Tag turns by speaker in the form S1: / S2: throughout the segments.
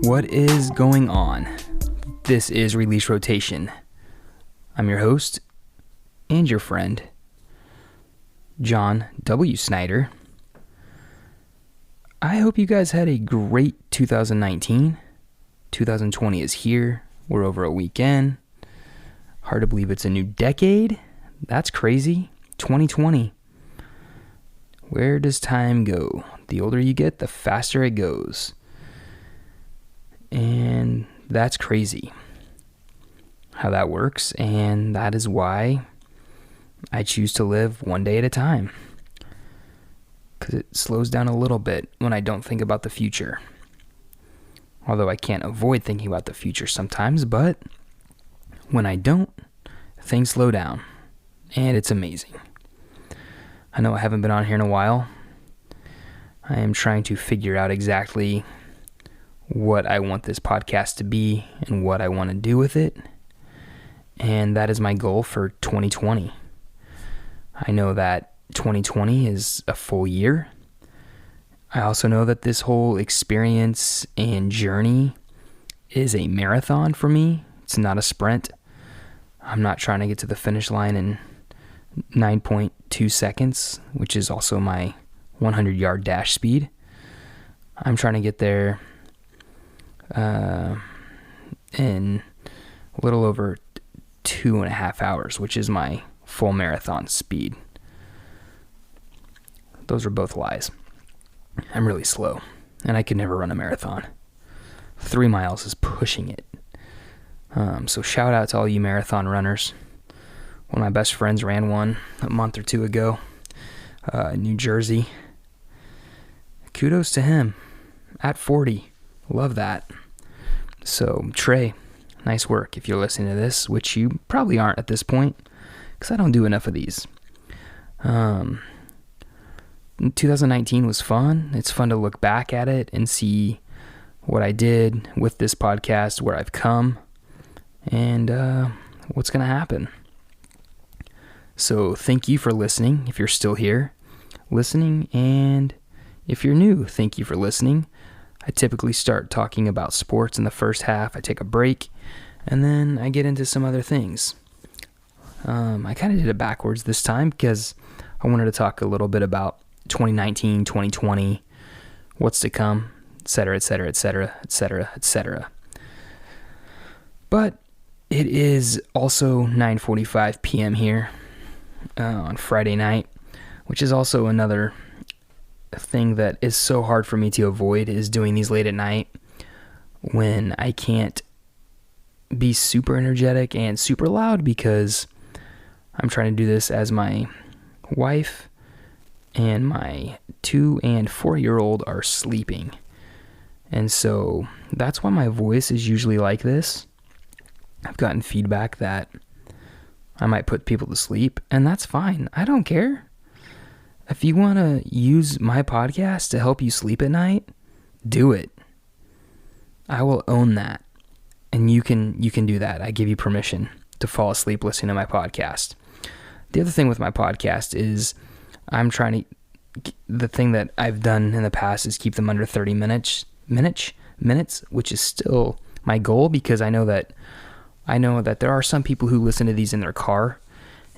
S1: What is going on? This is Release Rotation. I'm your host and your friend, John W. Snyder. I hope you guys had a great 2019. 2020 is here. We're over a weekend. Hard to believe it's a new decade. That's crazy. 2020. Where does time go? The older you get, the faster it goes. And that's crazy how that works, and that is why I choose to live one day at a time, because it slows down a little bit when I don't think about the future. Although I can't avoid thinking about the future sometimes, but when I don't, things slow down, and it's amazing. I know I haven't been on here in a while. I am trying to figure out exactly what I want this podcast to be and what I want to do with it. And that is my goal for 2020. I know that 2020 is a full year. I also know that this whole experience and journey is a marathon for me. It's not a sprint. I'm not trying to get to the finish line in 9.2 seconds, which is also my 100-yard dash speed. I'm trying to get there in a little over 2.5 hours, which is my full marathon speed. Those are both lies. I'm really slow, and I could never run a marathon. 3 miles is pushing it. So shout out to all you marathon runners. One of my best friends ran one a month or two ago, in New Jersey. Kudos to him. At 40. Love that. So, Trey, nice work if you're listening to this, which you probably aren't at this point, because I don't do enough of these. 2019 was fun. It's fun to look back at it and see what I did with this podcast, where I've come, and what's going to happen. So, thank you for listening, if you're still here listening, and if you're new, thank you for listening. I typically start talking about sports in the first half. I take a break, and then I get into some other things. I kind of did it backwards this time because I wanted to talk a little bit about 2019, 2020, what's to come, etc., etc., etc., etc., etc. But it is also 9:45 p.m. here on Friday night, which is also another thing that is so hard for me to avoid, is doing these late at night when I can't be super energetic and super loud, because I'm trying to do this as my wife and my 2 and 4-year-old are sleeping. And so that's why my voice is usually like this. I've gotten feedback that I might put people to sleep, and that's fine. I don't care. If you want to use my podcast to help you sleep at night, do it. I will own that. And you can do that. I give you permission to fall asleep listening to my podcast. The other thing with my podcast is the thing that I've done in the past is keep them under 30 minutes, which is still my goal, because I know that there are some people who listen to these in their car.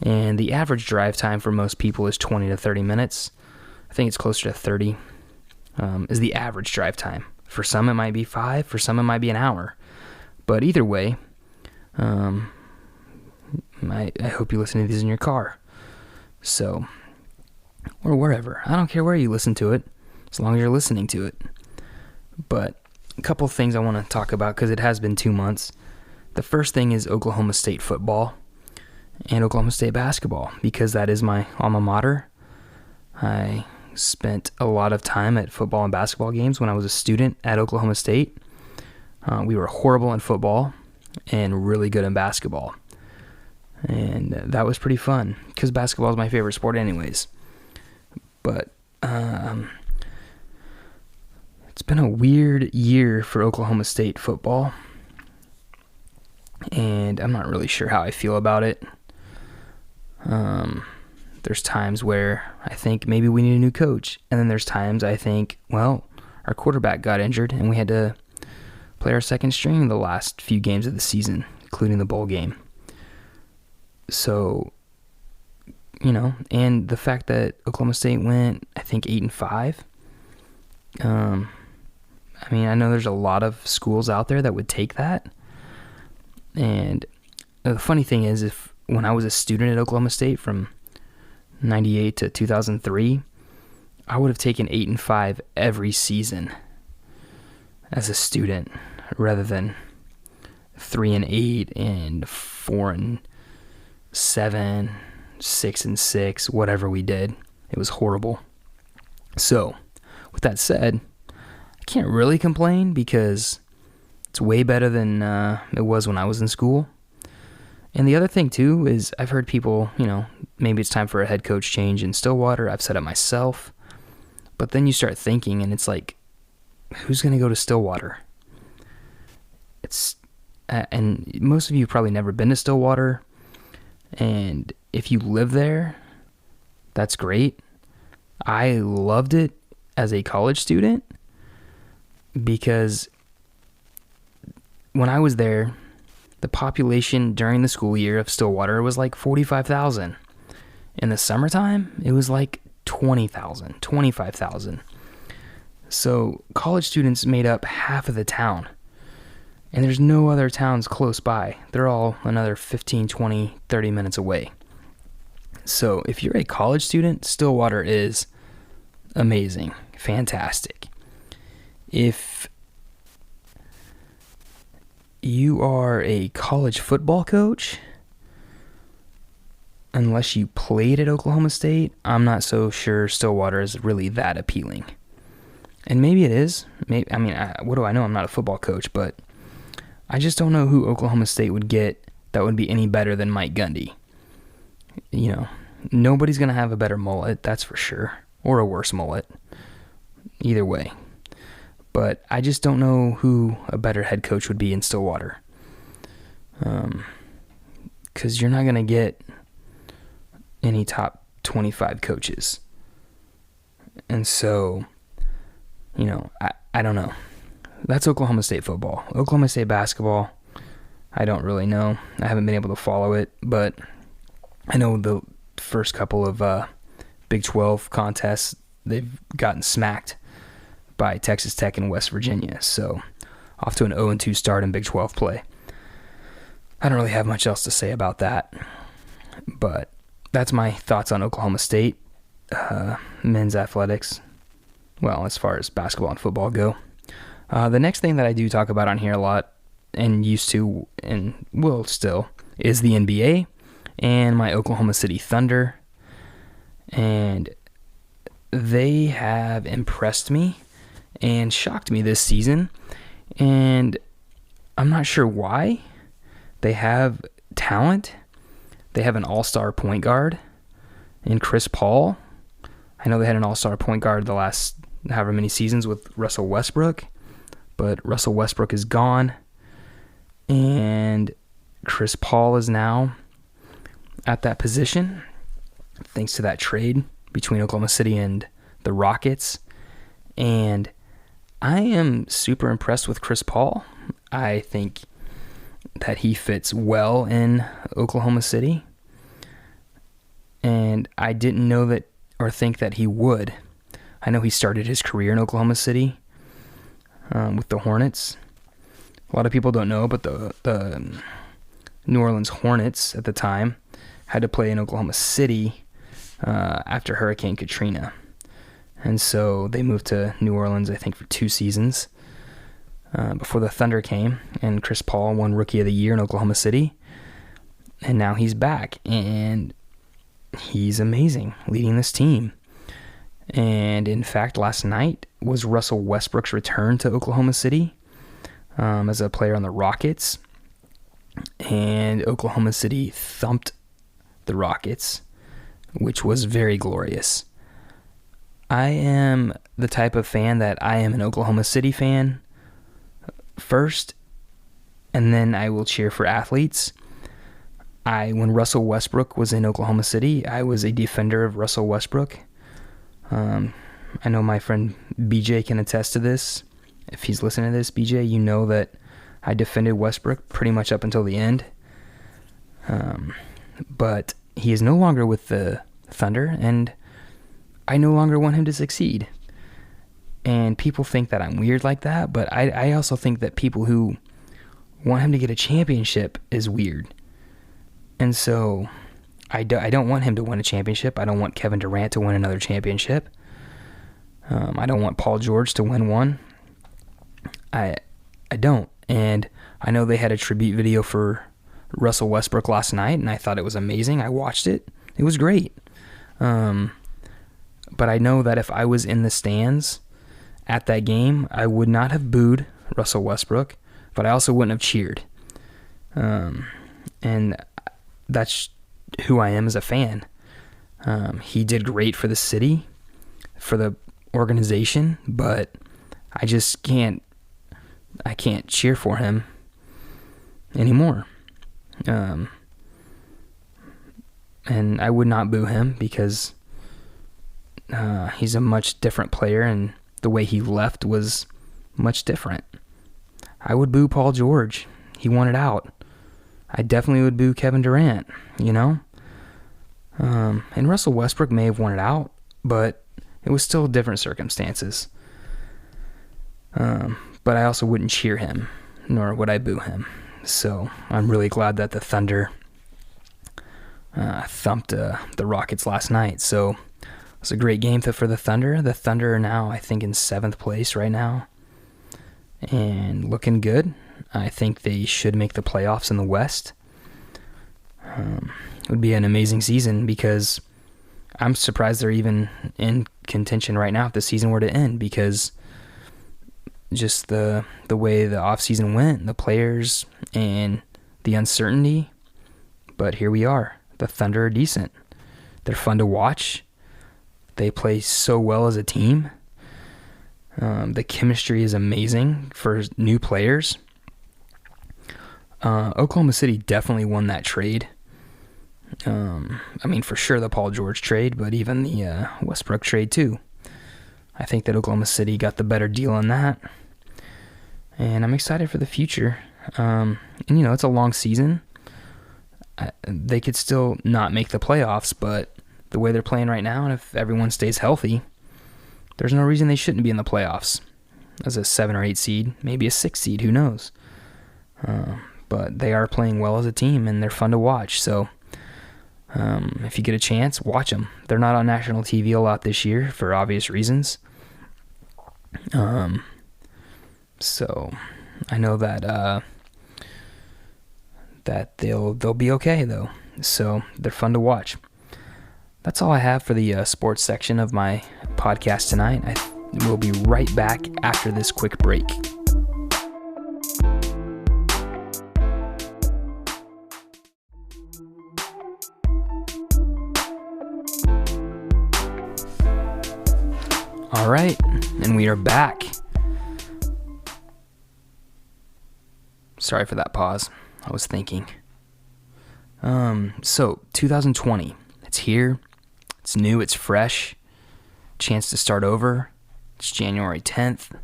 S1: And the average drive time for most people is 20 to 30 minutes. I think it's closer to 30 is the average drive time. For some, it might be 5. For some, it might be an hour. But either way, I hope you listen to these in your car. So, or wherever. I don't care where you listen to it, as long as you're listening to it. But a couple of things I want to talk about, because it has been 2 months. The first thing is Oklahoma State football and Oklahoma State basketball, because that is my alma mater. I spent a lot of time at football and basketball games when I was a student at Oklahoma State. We were horrible in football and really good in basketball. And that was pretty fun, because basketball is my favorite sport anyways. But it's been a weird year for Oklahoma State football, and I'm not really sure how I feel about it. There's times where I think maybe we need a new coach. And then there's times I think, well, our quarterback got injured and we had to play our second string the last few games of the season, including the bowl game. So, and the fact that Oklahoma State went, I think, 8-5. I know there's a lot of schools out there that would take that. And the funny thing is, when I was a student at Oklahoma State from 98 to 2003, I would have taken 8-5 every season as a student rather than 3-8 and 4-7, 6-6, whatever we did. It was horrible. So, with that said, I can't really complain because it's way better than it was when I was in school. And the other thing, too, is I've heard people, maybe it's time for a head coach change in Stillwater. I've said it myself. But then you start thinking, and it's like, who's going to go to Stillwater? And most of you have probably never been to Stillwater. And if you live there, that's great. I loved it as a college student because when I was there, the population during the school year of Stillwater was like 45,000. In the summertime, it was like 20,000, 25,000. So college students made up half of the town. And there's no other towns close by. They're all another 15, 20, 30 minutes away. So if you're a college student, Stillwater is amazing, fantastic. If you are a college football coach, unless you played at Oklahoma State, I'm not so sure Stillwater is really that appealing. And maybe it is. What do I know? I'm not a football coach, but I just don't know who Oklahoma State would get that would be any better than Mike Gundy. Nobody's going to have a better mullet, that's for sure, or a worse mullet. Either way. But I just don't know who a better head coach would be in Stillwater. Because you're not going to get any top 25 coaches. And so, I don't know. That's Oklahoma State football. Oklahoma State basketball, I don't really know. I haven't been able to follow it, but I know the first couple of Big 12 contests, they've gotten smacked by Texas Tech and West Virginia. So, off to an 0-2 start in Big 12 play. I don't really have much else to say about that. But that's my thoughts on Oklahoma State men's athletics. Well, as far as basketball and football go. The next thing that I do talk about on here a lot, and used to, and will still, is the NBA and my Oklahoma City Thunder. And they have impressed me and shocked me this season. And I'm not sure why. They have talent. They have an all-star point guard in Chris Paul. I know they had an all-star point guard the last however many seasons with Russell Westbrook. But Russell Westbrook is gone, and Chris Paul is now at that position, thanks to that trade between Oklahoma City and the Rockets. And I am super impressed with Chris Paul. I think that he fits well in Oklahoma City, and I didn't know that or think that he would. I know he started his career in Oklahoma City. With the Hornets. A lot of people don't know, but the New Orleans Hornets at the time had to play in Oklahoma City after Hurricane Katrina. And so they moved to New Orleans, I think, for 2 seasons before the Thunder came. And Chris Paul won Rookie of the Year in Oklahoma City. And now he's back. And he's amazing, leading this team. And in fact, last night was Russell Westbrook's return to Oklahoma City as a player on the Rockets. And Oklahoma City thumped the Rockets, which was very glorious. I am the type of fan that I am an Oklahoma City fan first, and then I will cheer for athletes. when Russell Westbrook was in Oklahoma City, I was a defender of Russell Westbrook. I know my friend BJ can attest to this. If he's listening to this, BJ, you know that I defended Westbrook pretty much up until the end. But he is no longer with the Thunder, and I no longer want him to succeed. And people think that I'm weird like that, but I also think that people who want him to get a championship is weird. And so I don't want him to win a championship. I don't want Kevin Durant to win another championship. I don't want Paul George to win one. I don't. And I know they had a tribute video for Russell Westbrook last night, and I thought it was amazing. I watched it. It was great. But I know that if I was in the stands at that game, I would not have booed Russell Westbrook, but I also wouldn't have cheered. And that's who I am as a fan. He did great for the city, for the organization, but I just can't cheer for him anymore. And I would not boo him because he's a much different player, and the way he left was much different. I would boo Paul George. He wanted out. I definitely would boo Kevin Durant, you know? And Russell Westbrook may have wanted out, but it was still different circumstances. But I also wouldn't cheer him, nor would I boo him. So I'm really glad that the Thunder thumped the Rockets last night. So it was a great game for the Thunder. The Thunder are now, I think, in 7th place right now, and looking good. I think they should make the playoffs in the West. It would be an amazing season because I'm surprised they're even in contention right now if the season were to end, because just the way the offseason went, the players, and the uncertainty. But here we are. The Thunder are decent. They're fun to watch. They play so well as a team. The chemistry is amazing for new players. Oklahoma City definitely won that trade. I mean, for sure the Paul George trade, but even the Westbrook trade too. I think that Oklahoma City got the better deal on that. And I'm excited for the future. And, you know, it's a long season. They could still not make the playoffs, but the way they're playing right now, and if everyone stays healthy, there's no reason they shouldn't be in the playoffs as a 7 or 8 seed, maybe a 6 seed, who knows. But they are playing well as a team, and they're fun to watch. So if you get a chance, watch them. They're not on national TV a lot this year for obvious reasons. So I know that that they'll be okay though. So they're fun to watch. That's all I have for the sports section of my podcast tonight. I will be right back after this quick break. All right, and we are back. Sorry for that pause. I was thinking. So 2020, it's here. It's new. It's fresh. Chance to start over. It's January 10th.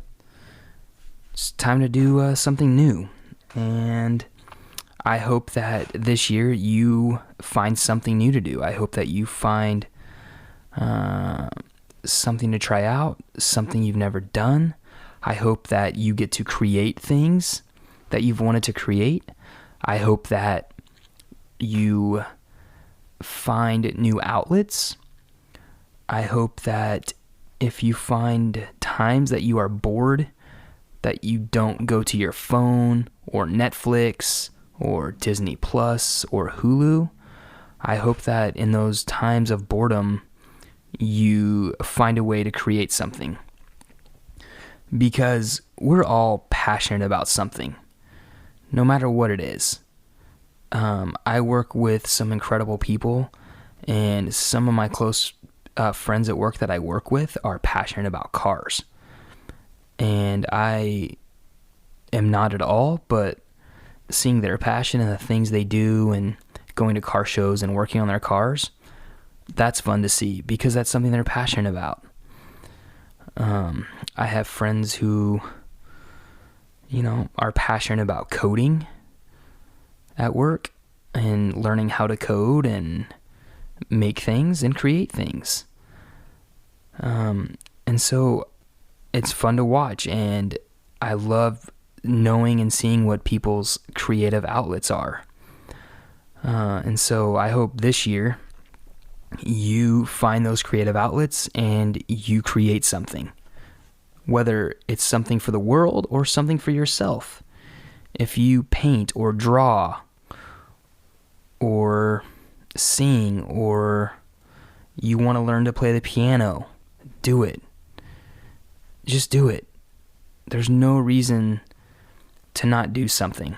S1: It's time to do something new. And I hope that this year you find something new to do. I hope that you find something to try out, something you've never done. I hope that you get to create things that you've wanted to create. I hope that you find new outlets. I hope that if you find times that you are bored, that you don't go to your phone or Netflix or Disney Plus or Hulu. I hope that in those times of boredom, you find a way to create something. Because we're all passionate about something, no matter what it is. I work with some incredible people, and some of my close friends at work that I work with are passionate about cars. And I am not at all, but seeing their passion and the things they do and going to car shows and working on their cars, that's fun to see because that's something they're passionate about. I have friends who, are passionate about coding at work and learning how to code and make things and create things. And so it's fun to watch, and I love knowing and seeing what people's creative outlets are. And so I hope this year you find those creative outlets and you create something, whether it's something for the world or something for yourself. If you paint or draw or sing, or you want to learn to play the piano, do it. Just do it. There's no reason to not do something.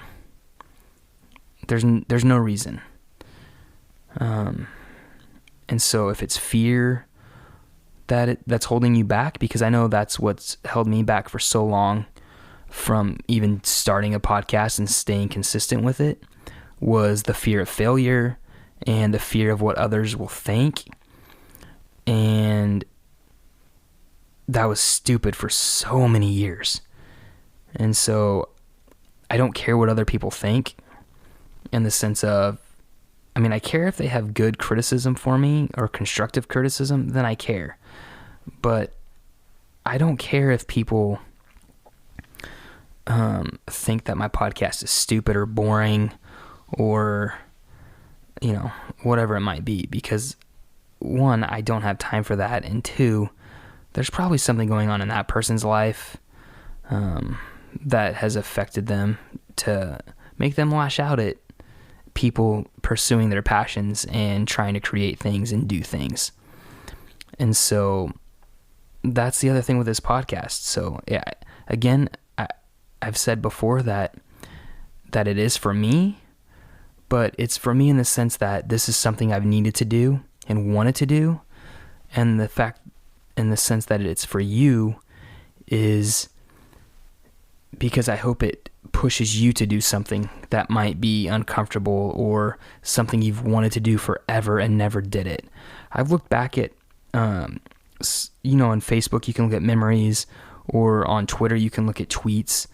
S1: There's no reason. And so if it's fear that's holding you back, because I know that's what's held me back for so long from even starting a podcast and staying consistent with it, was the fear of failure and the fear of what others will think. And that was stupid for so many years. And so I don't care what other people think, in the sense of, I care if they have good criticism for me or constructive criticism, then I care. But I don't care if people think that my podcast is stupid or boring or, whatever it might be, because one, I don't have time for that, and two, there's probably something going on in that person's life that has affected them to make them lash out at people pursuing their passions and trying to create things and do things. And so that's the other thing with this podcast. So yeah, again, I've said before that it is for me, but it's for me in the sense that this is something I've needed to do and wanted to do. And the fact, in the sense that it's for you, is because I hope it pushes you to do something that might be uncomfortable or something you've wanted to do forever and never did it. I've looked back at, on Facebook you can look at memories, or on Twitter you can look at tweets,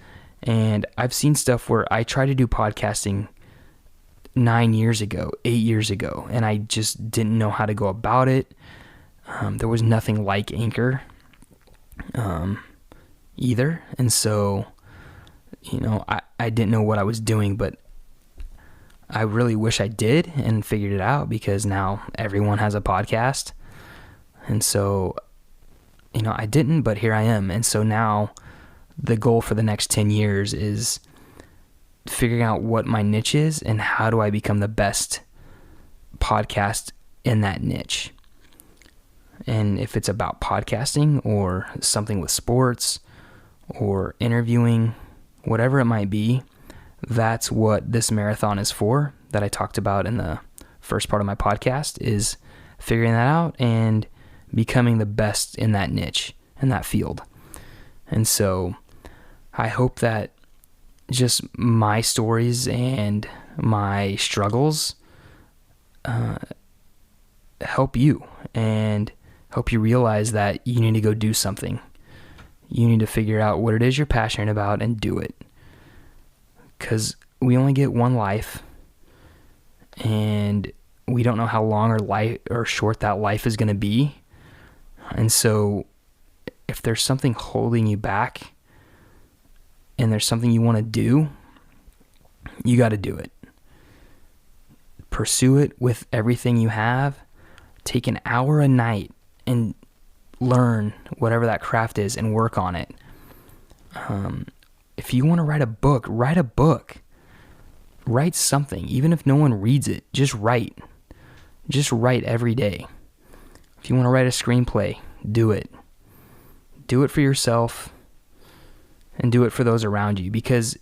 S1: and I've seen stuff where I tried to do podcasting 9 years ago, 8 years ago, and I just didn't know how to go about it. There was nothing like Anchor either, and so I didn't know what I was doing, but I really wish I did and figured it out, because now everyone has a podcast. And so, I didn't, but here I am. And so now the goal for the next 10 years is figuring out what my niche is and how do I become the best podcast in that niche. And if it's about podcasting or something with sports or interviewing, whatever it might be, that's what this marathon is for, that I talked about in the first part of my podcast, is figuring that out and becoming the best in that niche, in that field. And so I hope that just my stories and my struggles help you, and help you realize that you need to go do something. You need to figure out what it is you're passionate about and do it. Because we only get one life, and we don't know how long or short that life is going to be. And so if there's something holding you back and there's something you want to do, you got to do it. Pursue it with everything you have. Take an hour a night and learn whatever that craft is and work on it. If you want to write a book, write a book. Write something. Even if no one reads it, just write. Just write every day. If you want to write a screenplay, do it. Do it for yourself and do it for those around you, because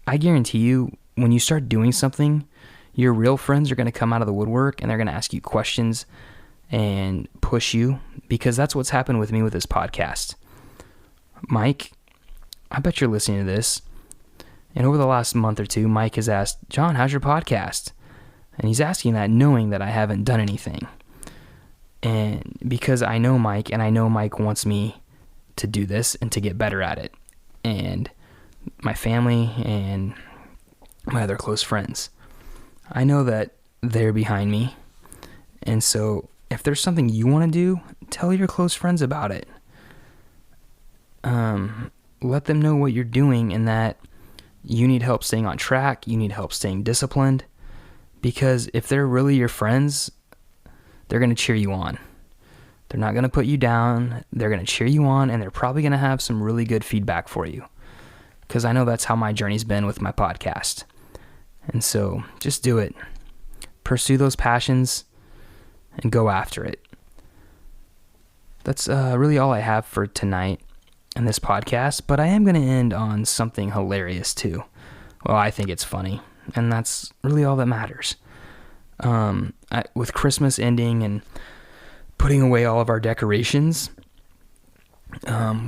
S1: I guarantee you, when you start doing something, your real friends are going to come out of the woodwork and they're going to ask you questions and push you, because that's what's happened with me with this podcast. Mike, I bet you're listening to this, and over the last month or two, Mike has asked, John, how's your podcast? And he's asking that knowing that I haven't done anything. And because I know Mike, and I know Mike wants me to do this and to get better at it. And my family and my other close friends, I know that they're behind me. And so if there's something you want to do, tell your close friends about it. Let them know what you're doing and that you need help staying on track. You need help staying disciplined. Because if they're really your friends, they're going to cheer you on. They're not going to put you down. They're going to cheer you on, and they're probably going to have some really good feedback for you. Because I know that's how my journey's been with my podcast. And so just do it. Pursue those passions and go after it. That's really all I have for tonight in this podcast, but I am going to end on something hilarious too. Well, I think it's funny, and that's really all that matters. With Christmas ending and putting away all of our decorations,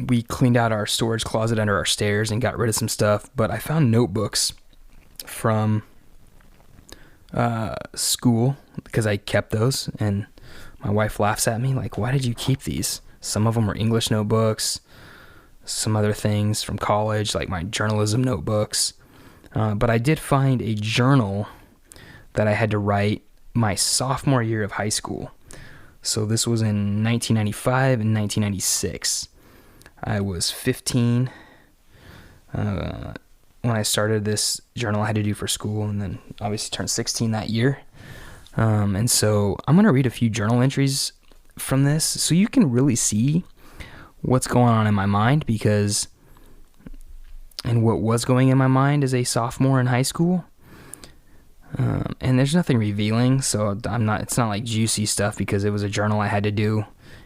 S1: we cleaned out our storage closet under our stairs and got rid of some stuff, but I found notebooks from school because I kept those, and my wife laughs at me like, why did you keep these? Some of them were English notebooks, some other things from college, like my journalism notebooks. But I did find a journal that I had to write my sophomore year of high school. So this was in 1995 and 1996. I was 15 when I started this journal I had to do for school, and then obviously turned 16 that year. And so I'm going to read a few journal entries from this so you can really see what's going on in my mind, and what was going in my mind as a sophomore in high school. And there's nothing revealing, so it's not like juicy stuff, because it was a journal I had to do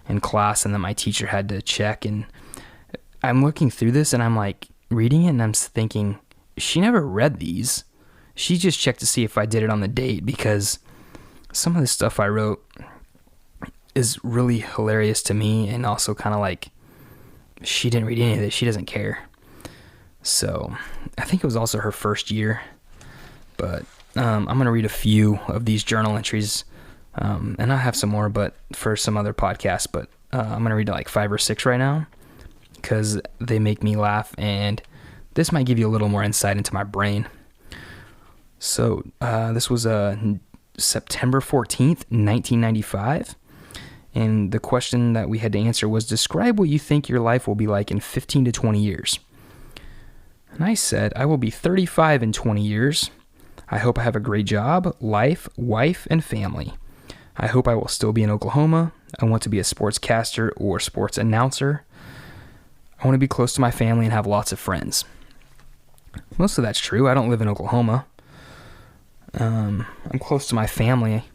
S1: in class and that my teacher had to check. And I'm looking through this and I'm like reading it and I'm thinking, she never read these. She just checked to see if I did it on the date, because some of the stuff I wrote is really hilarious to me, and also kind of like, she didn't read any of this. She doesn't care. So I think it was also her first year, but I'm going to read a few of these journal entries, and I'll have some more, but for some other podcasts, but I'm going to read like 5 or 6 right now because they make me laugh, and this might give you a little more insight into my brain. So this was September 14th, 1995. And the question that we had to answer was, describe what you think your life will be like in 15 to 20 years. And I said, I will be 35 in 20 years. I hope I have a great job, life, wife, and family. I hope I will still be in Oklahoma. I want to be a sportscaster or sports announcer. I want to be close to my family and have lots of friends. Most of that's true. I don't live in Oklahoma. I'm close to my family,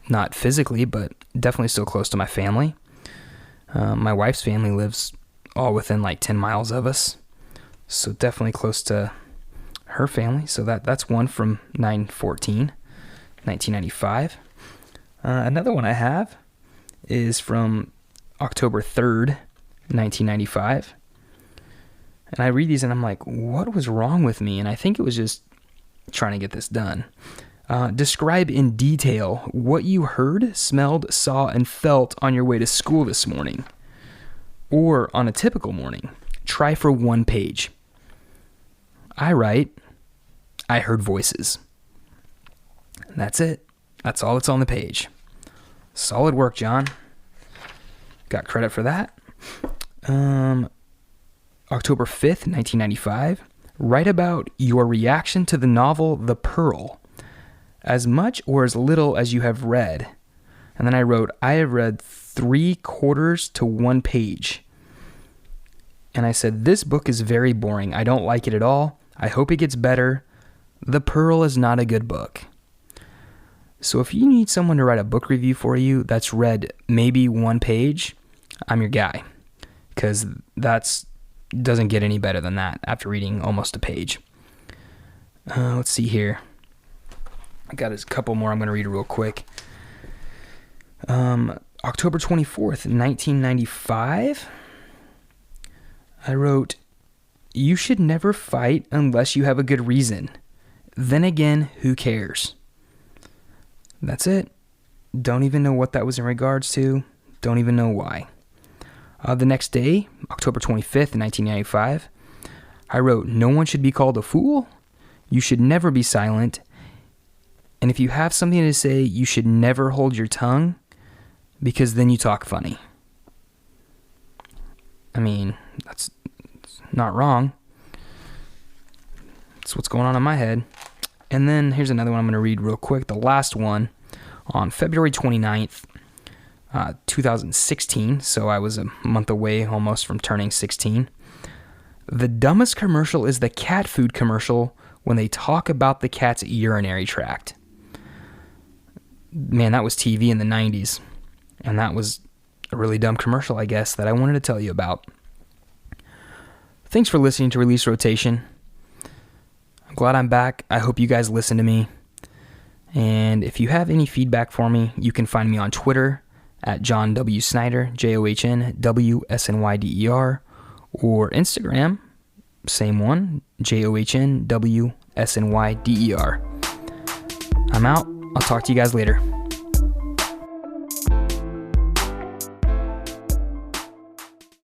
S1: not physically, but definitely still close to my family. My wife's family lives all within like 10 miles of us, so definitely close to her family. So that's one from 9/14/1995. Another one I have is from October 3rd, 1995. And I read these and I'm like, what was wrong with me? And I think it was just trying to get this done. Describe in detail what you heard, smelled, saw, and felt on your way to school this morning, or on a typical morning. Try for 1 page. I write, I heard voices. And that's it. That's all that's on the page. Solid work, John. Got credit for that. October 5th, 1995. Write about your reaction to the novel The Pearl, as much or as little as you have read. And then I wrote, I have read 3/4 to 1 page. And I said, this book is very boring. I don't like it at all. I hope it gets better. The Pearl is not a good book. So if you need someone to write a book review for you that's read maybe 1 page, I'm your guy. Because doesn't get any better than that after reading almost a page. Let's see here. I got a couple more I'm going to read real quick. October 24th, 1995. I wrote, you should never fight unless you have a good reason. Then again, who cares? That's it. Don't even know what that was in regards to. Don't even know why. The next day, October 25th, 1995, I wrote, "No one should be called a fool. You should never be silent. And if you have something to say, you should never hold your tongue, because then you talk funny." I mean, that's not wrong. That's what's going on in my head. And then here's another one I'm going to read real quick. The last one, on February 29th, 2016. So I was a month away almost from turning 16. "The dumbest commercial is the cat food commercial when they talk about the cat's urinary tract." Man, that was TV in the 90s. And that was a really dumb commercial, I guess, that I wanted to tell you about. Thanks for listening to Release Rotation. I'm glad I'm back. I hope you guys listen to me. And if you have any feedback for me, you can find me on Twitter at John W. Snyder, JOHNWSNYDER, or Instagram, same one, JOHNWSNYDER. I'm out. I'll talk to you guys later.